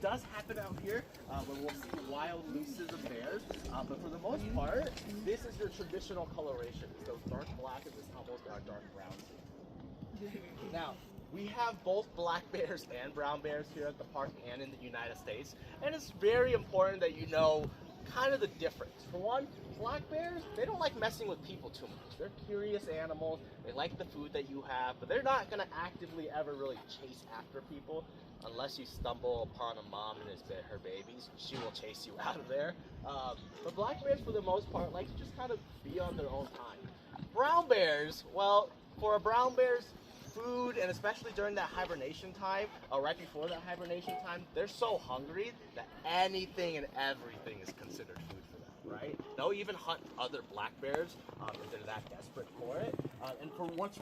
does happen out here where we'll see wild looses of bears, but for the most part, this is your traditional coloration. It's those dark black and this almost dark brown. Now, we have both black bears and brown bears here at the park and in the United States, and it's very important that you know kind of the difference. For one, black bears, they don't like messing with people too much. They're curious animals, they like the food that you have, but they're not going to actively ever really chase after people unless you stumble upon a mom and her babies. She will chase you out of there. But black bears, for the most part, like to just kind of be on their own time. Brown bears, well, for a brown bear's food, and especially during that hibernation time, or right before that hibernation time, they're so hungry that anything and everything is considered food for them, right? They'll even hunt other black bears if they're that desperate for it. And for what's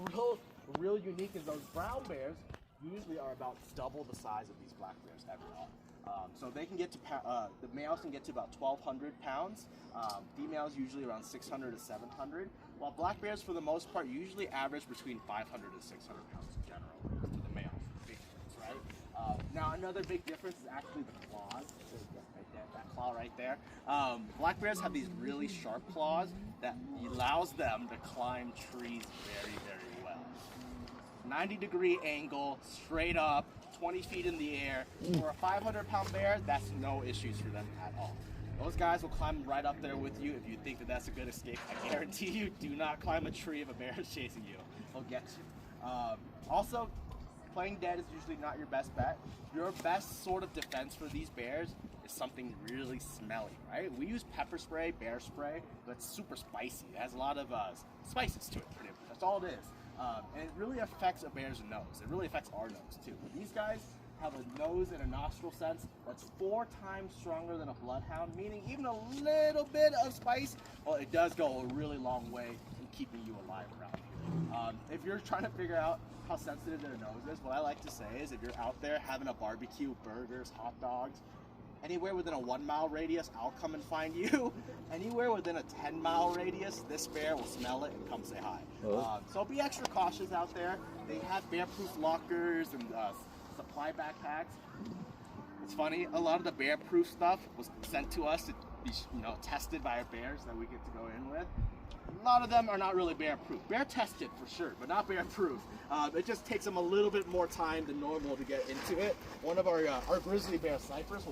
real unique is those brown bears usually are about double the size of these black bears ever are. So they can get to, the males can get to about 1,200 pounds, females usually around 600 to 700, while black bears for the most part usually average between 500 to 600 pounds in general for the males, big ones, right? Now another big difference is actually the claws, that claw right there. Black bears have these really sharp claws that allows them to climb trees very, very well. 90-degree angle, straight up, 20 feet in the air. For a 500-pound bear, that's no issues for them at all. Those guys will climb right up there with you if you think that that's a good escape. I guarantee you, do not climb a tree if a bear is chasing you. They'll get you. Also, playing dead is usually not your best bet. Your best sort of defense for these bears is something really smelly, right? We use pepper spray, bear spray, but it's super spicy. It has a lot of spices to it, pretty much. That's all it is. And it really affects a bear's nose. It really affects our nose too. These guys have a nose and a nostril sense that's 4 times stronger than a bloodhound, meaning even a little bit of spice, well, it does go a really long way in keeping you alive around here. If you're trying to figure out how sensitive their nose is, what I like to say is if you're out there having a barbecue, burgers, hot dogs, anywhere within a 1-mile radius, I'll come and find you. Anywhere within a 10-mile radius, this bear will smell it and come say hi. So be extra cautious out there. They have bear-proof lockers and supply backpacks. It's funny, a lot of the bear-proof stuff was sent to us to be, tested by our bears that we get to go in with. A lot of them are not really bear-proof. Bear-tested for sure, but not bear-proof. It just takes them a little bit more time than normal to get into it. One of our grizzly bear snipers will